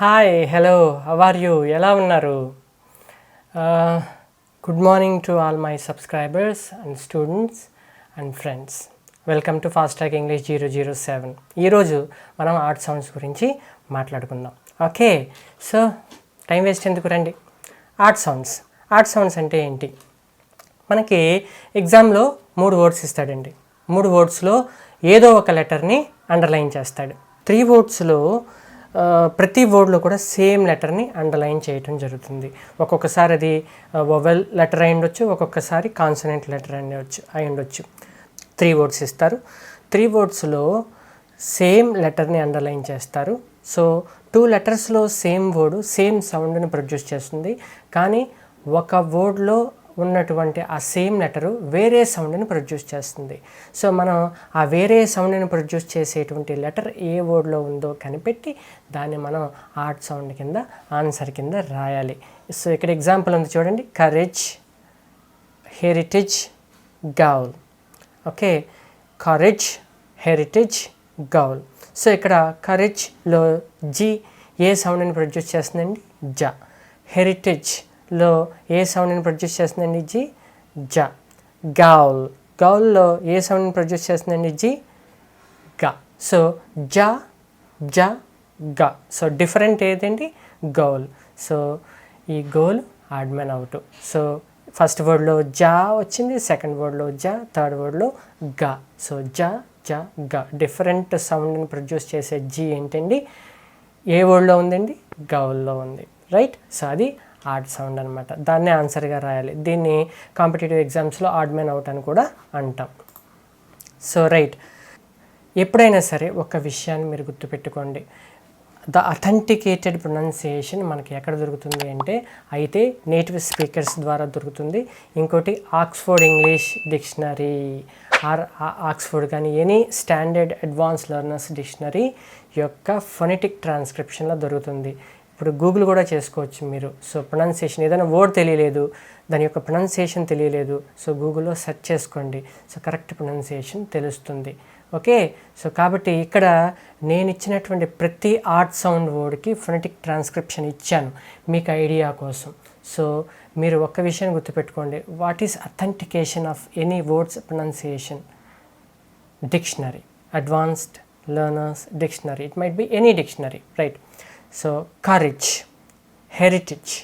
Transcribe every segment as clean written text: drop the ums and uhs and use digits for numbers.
Hi hello how are you ఎలా ఉన్నారు good morning to all my subscribers and students and friends welcome to fast track English 007. ఈరోజు మనం art sounds గురించి మాట్లాడుకుందాం. Okay, so time waste ఎందుకు, రండి. Art sounds అంటే ఏంటి? మనకి ఎగ్జామ్లో 3 వర్డ్స్ ఇస్తాడండి. 3 వర్డ్స్లో ఏదో ఒక లెటర్ని అండర్లైన్ చేస్తాడు. 3 వర్డ్స్లో ప్రతి వర్డ్లో కూడా సేమ్ లెటర్ని అండర్లైన్ చేయటం జరుగుతుంది. ఒక్కొక్కసారి అది వొవెల్ లెటర్ అయి ఉండొచ్చు, ఒక్కొక్కసారి కాన్సనెంట్ లెటర్ అయి ఉండొచ్చు. 3 వర్డ్స్ ఇస్తారు. 3 వర్డ్స్లో సేమ్ లెటర్ని అండర్లైన్ చేస్తారు. సో 2 లెటర్స్లో సేమ్ వర్డ్ సేమ్ సౌండ్ని ప్రొడ్యూస్ చేస్తుంది, కానీ ఒక వర్డ్లో ఉన్నటువంటి ఆ సేమ్ లెటరు వేరే సౌండ్ని ప్రొడ్యూస్ చేస్తుంది. సో మనం ఆ వేరే సౌండ్ని ప్రొడ్యూస్ చేసేటువంటి లెటర్ ఏ వర్డ్లో ఉందో కనిపెట్టి దాన్ని మనం ఆర్ట్ సౌండ్ కింద ఆన్సర్ కింద రాయాలి. సో ఇక్కడ ఎగ్జాంపుల్ ఉంది చూడండి, courage, heritage, gaol. Okay, courage, heritage, gaol. So ఇక్కడ కరేజ్లో జీ ఏ సౌండ్ని ప్రొడ్యూస్ చేస్తుందండి? జ. హెరిటేజ్లో ఏ సౌండ్ని ప్రొడ్యూస్ చేస్తుందండి? జీ, జ. గౌల్లో ఏ సౌండ్ని ప్రొడ్యూస్ చేస్తుందండి? జీ, గ. సో జ, జ, గ. సో డిఫరెంట్ ఏదండి? గౌల్. సో ఈ గౌల్ ఆడ్మెన్ అవుట్. సో ఫస్ట్ వర్డ్లో జా వచ్చింది, సెకండ్ వర్డ్లో జ, థర్డ్ వర్డ్లో గ. సో జ, జ, గ. డిఫరెంట్ సౌండ్ని ప్రొడ్యూస్ చేసే జీ ఏంటండి? ఏ వర్డ్లో ఉందండి? గౌల్లో ఉంది, రైట్. సో అది ఆడ్ సౌండ్ అనమాట. దాన్నే ఆన్సర్గా రాయాలి. దీన్ని కాంపిటేటివ్ ఎగ్జామ్స్లో ఆడ్ మ్యాన్ అవుట్ అని కూడా అంటాం. సో రైట్, ఎప్పుడైనా సరే ఒక విషయాన్ని మీరు గుర్తుపెట్టుకోండి. ద అథెంటికేటెడ్ ప్రొనౌన్సియేషన్ మనకి ఎక్కడ దొరుకుతుంది అంటే, అయితే నేటివ్ స్పీకర్స్ ద్వారా దొరుకుతుంది. ఇంకోటి ఆక్స్ఫోర్డ్ ఇంగ్లీష్ డిక్షనరీ ఆక్స్ఫోర్డ్ కానీ any standard advance learners dictionary యొక్క ఫొనెటిక్ ట్రాన్స్క్రిప్షన్లో దొరుకుతుంది. ఇప్పుడు గూగుల్ కూడా చేసుకోవచ్చు మీరు. సో ప్రొనౌన్సియేషన్ ఏదైనా వర్డ్ తెలియలేదు, దాని యొక్క ప్రొనౌన్సియేషన్ తెలియలేదు, సో గూగుల్లో సెర్చ్ చేసుకోండి. సో కరెక్ట్ ప్రొనౌన్సియేషన్ తెలుస్తుంది. ఓకే, సో కాబట్టి ఇక్కడ నేను ఇచ్చినటువంటి ప్రతి ఆర్ట్ సౌండ్ వర్డ్కి ఫొనెటిక్ ట్రాన్స్క్రిప్షన్ ఇచ్చాను మీకు ఐడియా కోసం. సో మీరు ఒక్క విషయాన్ని గుర్తుపెట్టుకోండి, what is authentication of any words pronunciation? Dictionary, advanced learners dictionary. It might be any dictionary, right. So courage, heritage,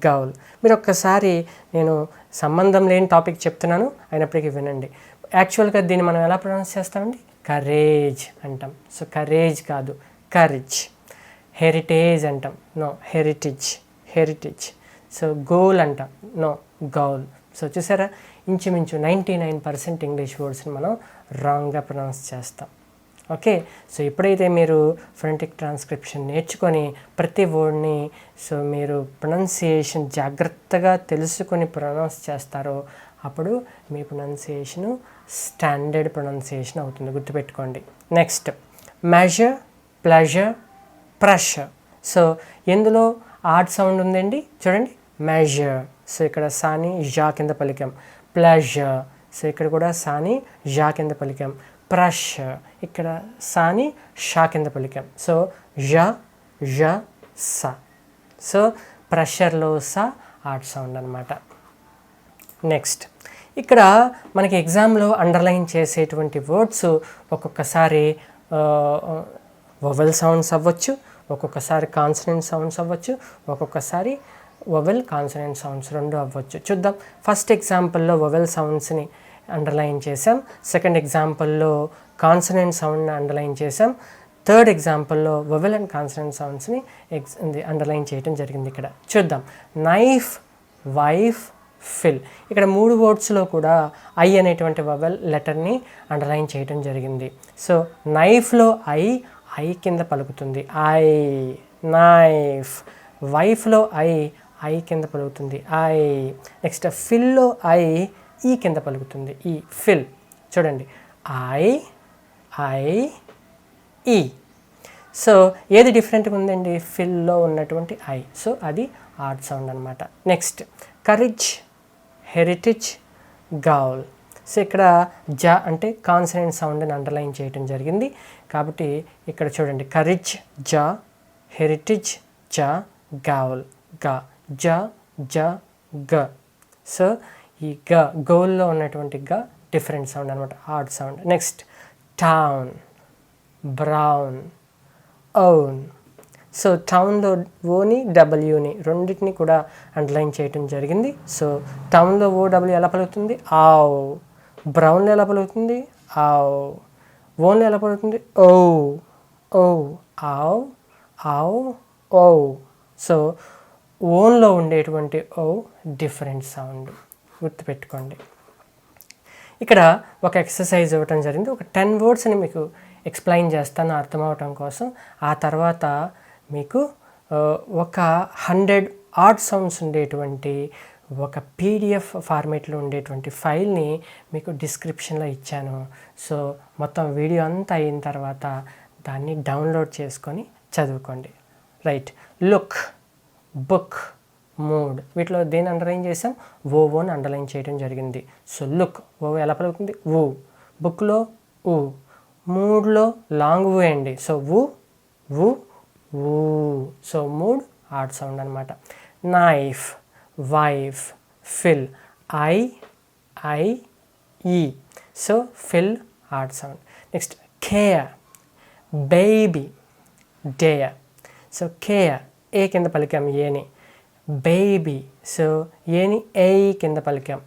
gaol. మీరు ఒక్కసారి, నేను సంబంధం లేని టాపిక్ చెప్తున్నాను అయినప్పటికీ వినండి. యాక్చువల్గా దీన్ని మనం ఎలా ప్రొనౌన్స్ చేస్తామండి? కరేజ్ అంటాం. సో కరేజ్ కాదు, కరేజ్. హెరిటేజ్ అంటాం, నో హెరిటేజ్. సో గోల్ అంటాం, నో గౌల్. సో చూసారా, ఇంచుమించు 99% ఇంగ్లీష్ వర్డ్స్ని మనం రాంగ్గా ప్రొనౌన్స్ చేస్తాం. ఓకే, సో ఎప్పుడైతే మీరు ఫొనెటిక్ ట్రాన్స్క్రిప్షన్ నేర్చుకొని ప్రతి వర్డ్ని సో మీరు ప్రొనౌన్సియేషన్ జాగ్రత్తగా తెలుసుకొని ప్రొనౌన్స్ చేస్తారో అప్పుడు మీ ప్రొనౌన్సియేషను స్టాండర్డ్ ప్రొనౌన్సియేషన్ అవుతుంది, గుర్తుపెట్టుకోండి. Next, measure, pleasure, pressure. So ఎందులో ఆడ్ సౌండ్ ఉందండి? చూడండి, మెజర్. సో ఇక్కడ సాని జా కింద పలికాం. ప్లెజర్, సో ఇక్కడ కూడా సాని జా కింద పలికాం. ప్రెషర్, ఇక్కడ సాని షా కింద పలికాం. సో జ, జ, స. సో ప్రెషర్లో స ఆడ్ సౌండ్ అనమాట. నెక్స్ట్, ఇక్కడ మనకి ఎగ్జామ్లో అండర్లైన్ చేసేటువంటి వర్డ్స్ ఒక్కొక్కసారి వొవెల్ సౌండ్స్ అవ్వచ్చు, ఒక్కొక్కసారి కాన్సనెంట్ సౌండ్స్ అవ్వచ్చు, ఒక్కొక్కసారి వొవెల్ కాన్సనెంట్ సౌండ్స్ రెండు అవ్వచ్చు. చూద్దాం. ఫస్ట్ ఎగ్జాంపుల్లో వొవెల్ సౌండ్స్ని అండర్లైన్ చేసాం, సెకండ్ ఎగ్జాంపుల్లో కాన్సనెంట్ సౌండ్ని అండర్లైన్ చేసాం, థర్డ్ ఎగ్జాంపుల్లో వొవెల్ అండ్ కాన్సనెంట్ సౌండ్స్ని అండర్లైన్ చేయడం జరిగింది. ఇక్కడ చూద్దాం, నైఫ్, వైఫ్, ఫిల్. ఇక్కడ 3 వర్డ్స్లో కూడా ఐ అనేటువంటి వొవెల్ లెటర్ని అండర్లైన్ చేయడం జరిగింది. సో నైఫ్లో ఐ కింద పలుకుతుంది, ఐ, నైఫ్. వైఫ్లో ఐ కింద పలుకుతుంది, ఐ. నెక్స్ట్ ఫిల్లో ఈ కింద పలుకుతుంది, ఈ, ఫిల్. చూడండి, ఐ, ఈ. సో ఏది డిఫరెంట్గా ఉందండి? ఫిల్లో ఉన్నటువంటి ఐ. సో అది ఆడ్ సౌండ్ అనమాట. Next, courage, heritage, gaol. So ఇక్కడ జ అంటే కాన్సనెంట్ సౌండ్ని అండర్లైన్ చేయడం జరిగింది. కాబట్టి ఇక్కడ చూడండి, కరేజ్ జ, హెరిటేజ్ జ గౌల్ గ జ జ గ. సో ఈ గౌల్లో ఉన్నటువంటి గ డిఫరెంట్ సౌండ్ అనమాట, hard sound. Next town, brown, own. So టౌన్లో ఓని డబ్ల్యూని రెండింటిని కూడా అండర్లైన్ చేయడం జరిగింది. సో టౌన్లో ఓడబ్ల్యూ ఎలా పలుకుతుంది? ఆవ్. బ్రౌన్లో ఎలా పలుకుతుంది? ఆవ్. ఓన్లో ఎలా పలుకుతుంది? ఓ ఓ. ఆవ్ ఆవ్ ఓ. సో ఓన్లో ఉండేటువంటి ఓ డిఫరెంట్ సౌండ్, గుర్తుపెట్టుకోండి. ఇక్కడ ఒక ఎక్సర్సైజ్ ఇవ్వటం జరిగింది. ఒక 10 వర్డ్స్ని మీకు ఎక్స్ప్లెయిన్ చేస్తాను అర్థమవటం కోసం. ఆ తర్వాత మీకు ఒక 100 ఆడ్ సౌండ్స్ ఉండేటువంటి ఒక పీడిఎఫ్ ఫార్మేట్లో ఉండేటువంటి ఫైల్ని మీకు డిస్క్రిప్షన్లో ఇచ్చాను. సో మొత్తం వీడియో అంతా అయిన తర్వాత దాన్ని డౌన్లోడ్ చేసుకొని చదువుకోండి. రైట్. లుక్, బుక్, మూడ్, వీటిలో దేని అండర్లైన్ చేసాం? ఓని అండర్లైన్ చేయడం జరిగింది. సో లుక్ ఓ ఎలా పలుకుతుంది? ఊ. బుక్లో ఊ. మూడ్లో లాంగ్ ఊ అండి. సో ఊ ఊ ఊ. సో మూడ్ హార్డ్ సౌండ్ అనమాట. నైఫ్, వైఫ్, ఫిల్, ఐ ఈ. So fill hard sound. Next care, baby, dare. So care ఏ కింద పలికాం ఏని. బేబీ సో ఏని ఏ కింద పలికాం.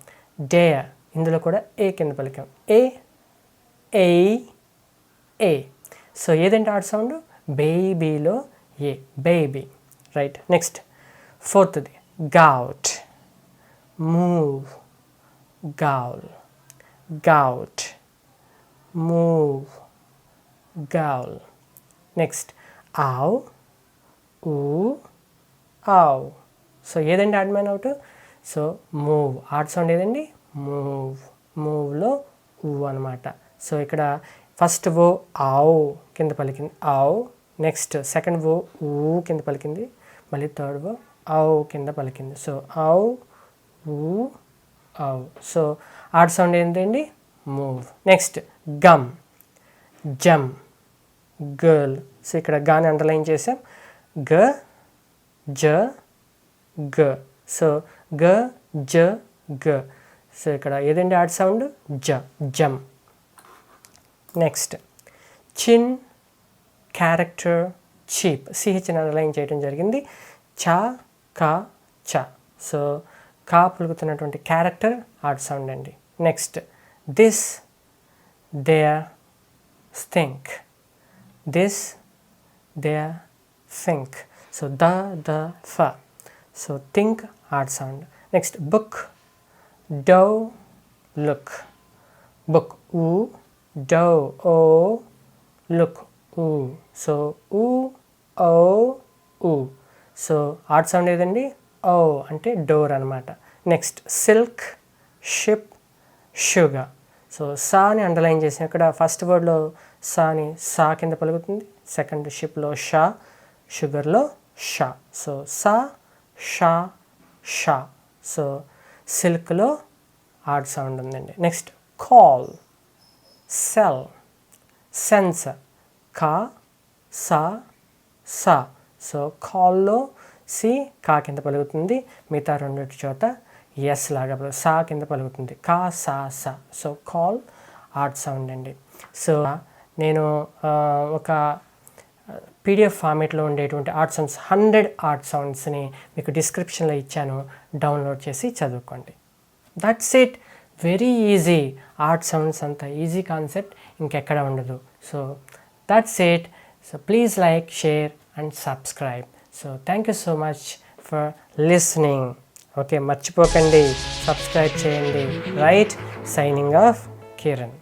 డేర్ ఇందులో కూడా ఏ కింద పలికాం. A A. సో ఏదంటే హార్డ్ సౌండ్? బేబీలో ఏ, బేబీ. రైట్. నెక్స్ట్ ఫోర్త్ది gout, move, gaol, gout, move, gaol. Next ఆవ్, ఊ, ఆవ్. సో ఏదండి odd man out? So move. Hard sound ఏదండి? మూవ్. మూవ్లో ఊ అనమాట. సో ఇక్కడ ఫస్ట్ ఓ ఆవ్ కింద పలికింది, ఆవ్. నెక్స్ట్ సెకండ్ ఓ ఊ కింద పలికింది, మళ్ళీ థర్డ్ ఓ ఆవ్ కింద పలికింది. సో ఆవ్, ఊ, ఆవ్. సో హార్డ్ సౌండ్ ఏంటండి? మూవ్. నెక్స్ట్ గమ్, జమ్, గర్ల్. సో ఇక్కడ గాని అండర్లైన్ చేసాం. గ జ గ. సో గ జ గ. సో ఇక్కడ ఏదండి హార్డ్ సౌండ్? జ, జమ్. నెక్స్ట్ చిన్, క్యారెక్టర్, చీప్. సిహెచ్ని అండర్లైన్ చేయడం జరిగింది. చా, కా, చ. సో కా పలుకుతున్నటువంటి క్యారెక్టర్ హార్డ్ సౌండ్ అండి. Next this, there, think. This, there, think. So ద ఫ. So think hard sound. Next book, dough, look. Book ఊ, డౌ ఓ, లుక్ ఊ. సో ఊ, ఓ, ఊ. సో హార్డ్ సౌండ్ ఏదండి? ఓ అంటే డోర్ అనమాట. Next silk, ship, sugar. So సాని అండర్లైన్ చేసాం. ఇక్కడ ఫస్ట్ వర్డ్లో సాని సా కింద పలుకుతుంది. సెకండ్ షిప్లో షా, షుగర్లో షా. సో సా, షా, షా. సో సిల్క్లో హార్డ్ సౌండ్ ఉందండి. నెక్స్ట్ కాల్, సెల్, సెన్స్, కా, సా, సా. సో కాల్లో సి కా కింద పలుకుతుంది, మిగతా రెండు చోట ఎస్ లాగా సా కింద పలుకుతుంది. కా, సా, సా. సో కాల్ హార్డ్ సౌండ్ అండి. సో నేను ఒక పీడిఎఫ్ ఫార్మేట్లో ఉండేటువంటి ఆర్ట్ సౌండ్స్ 100 ఆర్ట్ సౌండ్స్ని మీకు డిస్క్రిప్షన్లో ఇచ్చాను, డౌన్లోడ్ చేసి చదువుకోండి. That's it. Very easy. Art sounds అంత ఈజీ కాన్సెప్ట్ ఇంకెక్కడ ఉండదు. So that's it. So please like, share and subscribe. So thank you so much for listening. Okay, మర్చిపోకండి, సబ్స్క్రైబ్ చేయండి. రైట్. Signing off, Kiran.